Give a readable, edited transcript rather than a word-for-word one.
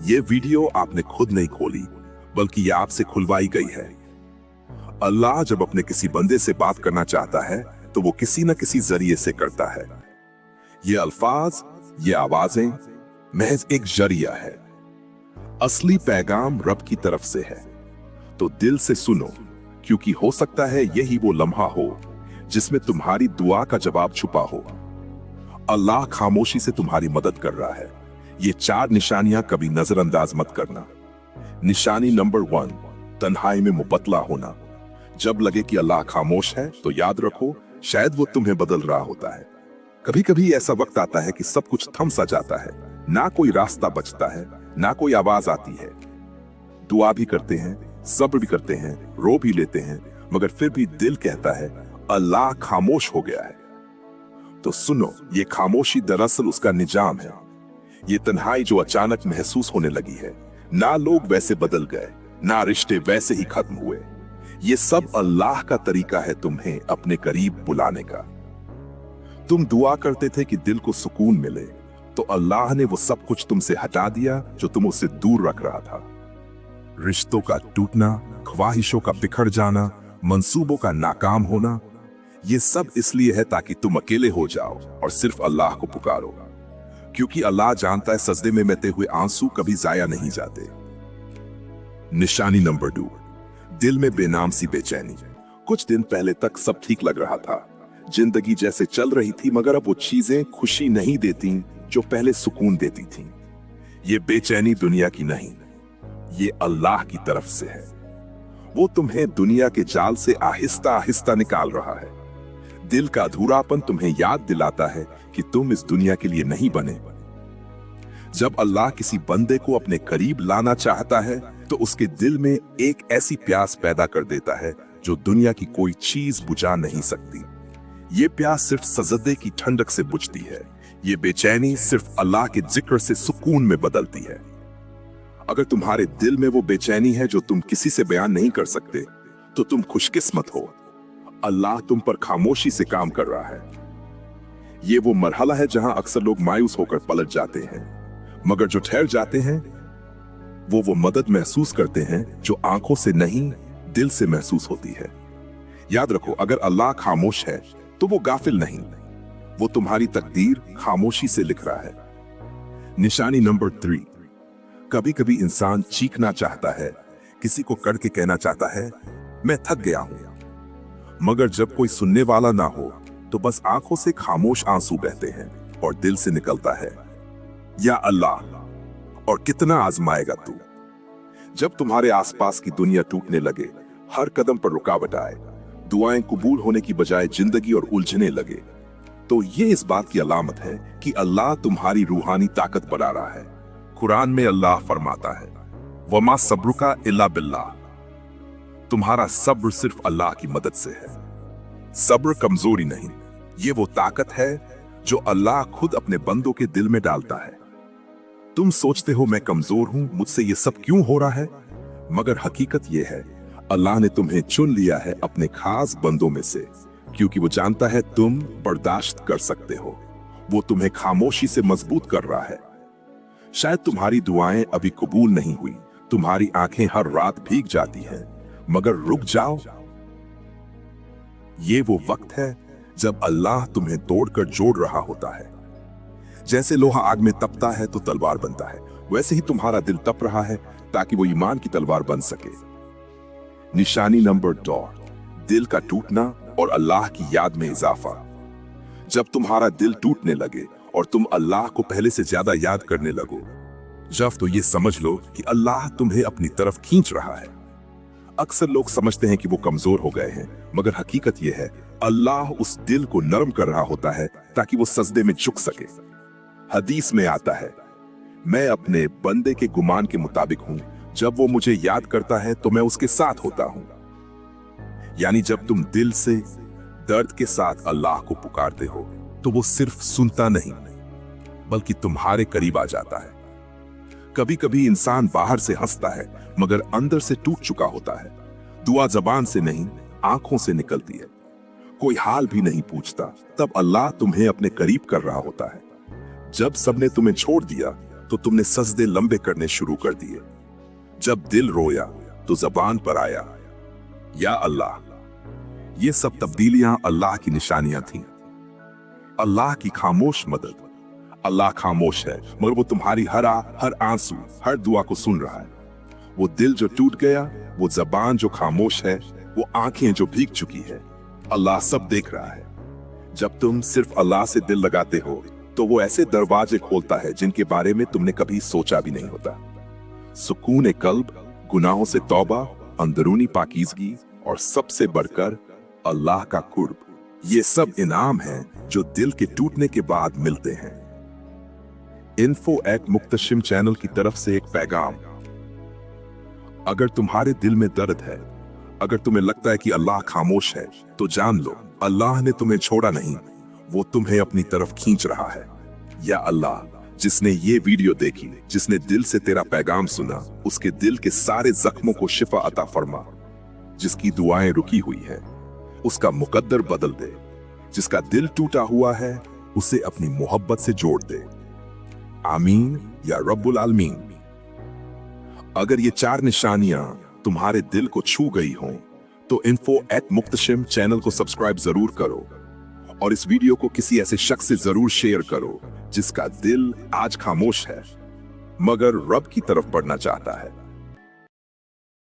ये वीडियो आपने खुद नहीं खोली, बल्कि ये आपसे खुलवाई गई है। अल्लाह जब अपने किसी बंदे से बात करना चाहता है तो वो किसी न किसी जरिए से करता है। ये अल्फाज, ये आवाजें महज एक जरिया है। असली पैगाम रब की तरफ से है। तो दिल से सुनो, क्योंकि हो सकता है यही वो लम्हा हो जिसमें तुम्हारी दुआ का जवाब छुपा हो। अल्लाह खामोशी से तुम्हारी मदद कर रहा है। ये 4 निशानियां कभी नजरअंदाज मत करना। निशानी नंबर 1, तन्हाई में मुबतला होना। जब लगे कि अल्लाह खामोश है तो याद रखो, शायद वो तुम्हें बदल रहा होता है। कभी कभी ऐसा वक्त आता है कि सब कुछ थम सा जाता है, ना कोई रास्ता बचता है, ना कोई आवाज आती है। दुआ भी करते हैं, सब्र भी करते हैं, रो भी लेते हैं, मगर फिर भी दिल कहता है अल्लाह खामोश हो गया है। तो सुनो, ये खामोशी दरअसल उसका निजाम है। ये तन्हाई जो अचानक महसूस होने लगी है, ना लोग वैसे बदल गए, ना रिश्ते वैसे ही खत्म हुए। ये सब अल्लाह का तरीका है तुम्हें अपने करीब बुलाने का। तुम दुआ करते थे कि दिल को सुकून मिले, तो अल्लाह ने वो सब कुछ तुमसे हटा दिया जो तुम उससे दूर रख रहा था। रिश्तों का टूटना, ख्वाहिशों का बिखर जाना, मंसूबों का नाकाम होना, ये सब इसलिए है ताकि तुम अकेले हो जाओ और सिर्फ अल्लाह को पुकारो। क्योंकि अल्लाह जानता है सजदे में बहते हुए आंसू कभी जाया नहीं जाते। निशानी नंबर 2, दिल में बेनाम सी बेचैनी। कुछ दिन पहले तक सब ठीक लग रहा था, जिंदगी जैसे चल रही थी, मगर अब वो चीजें खुशी नहीं देती जो पहले सुकून देती थीं। ये बेचैनी दुनिया की नहीं, ये अल्लाह की तरफ से है। वो तुम्हें दुनिया के जाल से आहिस्ता आहिस्ता निकाल रहा है। दिल का अधूरापन तुम्हें याद दिलाता है कि तुम इस दुनिया के लिए नहीं बने। जब अल्लाह किसी बंदे को अपने करीब लाना चाहता है तो उसके दिल में एक ऐसी प्यास पैदा कर देता है जो दुनिया की कोई चीज बुझा नहीं सकती। ये प्यास सिर्फ सजदे की ठंडक से बुझती है। ये बेचैनी सिर्फ अल्लाह के जिक्र से सुकून में बदलती है। अगर तुम्हारे दिल में वो बेचैनी है जो तुम किसी से बयान नहीं कर सकते, तो तुम खुशकिस्मत हो। अल्लाह तुम पर खामोशी से काम कर रहा है। ये वो मरहला है जहां अक्सर लोग मायूस होकर पलट जाते हैं, मगर जो ठहर जाते हैं वो मदद महसूस करते हैं जो आंखों से नहीं, दिल से महसूस होती है। याद रखो, अगर अल्लाह खामोश है तो वो गाफिल नहीं, वो तुम्हारी तकदीर खामोशी से लिख रहा है। निशानी नंबर 3, कभी कभी इंसान चीखना चाहता है, किसी को करके कहना चाहता है मैं थक गया हूं, मगर जब कोई सुनने वाला ना हो तो बस आंखों से खामोश आंसू बहते हैं और दिल से निकलता है या अल्लाह, और कितना आजमाएगा तू। जब तुम्हारे आसपास की दुनिया टूटने लगे, हर कदम पर रुकावट आए, दुआएं कबूल होने की बजाय जिंदगी और उलझने लगे, तो ये इस बात की अलामत है कि अल्लाह तुम्हारी रूहानी ताकत बढ़ा रहा है। कुरान में अल्लाह फरमाता है वमा सब्रुका इल्ला बिल्लाह, तुम्हारा सब्र सिर्फ अल्लाह की मदद से है। सब्र कमजोरी नहीं, ये वो ताकत है जो अल्लाह खुद अपने बंदों के दिल में डालता है। तुम सोचते हो मैं कमजोर हूं, मुझसे ये सब क्यों हो रहा है, मगर हकीकत ये है अल्लाह ने तुम्हें चुन लिया है अपने खास बंदों में से, क्योंकि वो जानता है तुम बर्दाश्त कर सकते हो। वो तुम्हें खामोशी से मजबूत कर रहा है। शायद तुम्हारी दुआएं अभी कबूल नहीं हुई, तुम्हारी आंखें हर रात भीग जाती हैं, मगर रुक जाओ, ये वो वक्त है जब अल्लाह तुम्हें तोड़कर जोड़ रहा होता है। जैसे लोहा आग में तपता है तो तलवार बनता है, वैसे ही तुम्हारा दिल तप रहा है ताकि वो ईमान की तलवार बन सके। निशानी नंबर 2, दिल का टूटना और अल्लाह की याद में इजाफा। जब तुम्हारा दिल टूटने लगे और तुम अल्लाह को पहले से ज्यादा याद करने लगो, जब तो ये समझ लो कि अल्लाह तुम्हें अपनी तरफ खींच रहा है। अक्सर लोग समझते हैं कि वो कमजोर हो गए हैं, मगर हकीकत ये है अल्लाह उस दिल को नरम कर रहा होता है ताकि वो सजदे में झुक सके। हदीस में आता है मैं अपने बंदे के गुमान के मुताबिक हूं, जब वो मुझे याद करता है तो मैं उसके साथ होता हूं। यानी जब तुम दिल से दर्द के साथ अल्लाह को पुकारते हो तो वो सिर्फ सुनता नहीं, बल्कि तुम्हारे करीब आ जाता है। कभी कभी इंसान बाहर से हंसता है मगर अंदर से टूट चुका होता है। दुआ जबान से नहीं, आंखों से निकलती है। कोई हाल भी नहीं पूछता, तब अल्लाह तुम्हें अपने करीब कर रहा होता है। जब सबने तुम्हें छोड़ दिया तो तुमने सजदे लंबे करने शुरू कर दिए। जब दिल रोया तो जबान पर आया या अल्लाह। ये सब तब्दीलियां अल्लाह की निशानियां थीं। अल्लाह की खामोश मदद। अल्लाह खामोश है मगर वो तुम्हारी हर आंसू, हर दुआ को सुन रहा है। वो दिल जो टूट गया, वो जबान जो खामोश है, वो आंखें जो भीग चुकी है, अल्लाह सब देख रहा है। जब तुम सिर्फ अल्लाह से दिल लगाते हो तो वो ऐसे दरवाजे खोलता है जिनके बारे में तुमने कभी सोचा भी नहीं होता। सुकून कल्ब, गुनाहों से तौबा, अंदरूनी पाकीज़गी और सबसे बढ़कर अल्लाह का कुर्ब। ये सब इनाम हैं जो दिल के टूटने के बाद मिलते हैं। info@muhtashim चैनल की तरफ से एक पैगाम। अगर तुम्हारे दिल में दर्द है, अगर तुम्हें लगता है कि अल्लाह खामोश है, तो जान लो अल्लाह ने तुम्हें छोड़ा नहीं, वो तुम्हें अपनी तरफ खींच रहा है। या अल्लाह, जिसने ये वीडियो देखी, जिसने दिल से तेरा पैगाम सुना, उसके दिल के सारे जख्मों को शिफा अता फरमा। जिसकी दुआएं रुकी हुई हैं, उसका मुकद्दर बदल दे। जिसका दिल टूटा हुआ है, उसे अपनी मोहब्बत से जोड़ दे। आमीन या रब्बुल आलमीन। अगर ये 4 निशानियां तुम्हारे दिल को छू गई हों, तो info@muhtashim चैनल को सब्सक्राइब जरूर करो और इस वीडियो को किसी ऐसे शख्स से जरूर शेयर करो जिसका दिल आज खामोश है मगर रब की तरफ बढ़ना चाहता है।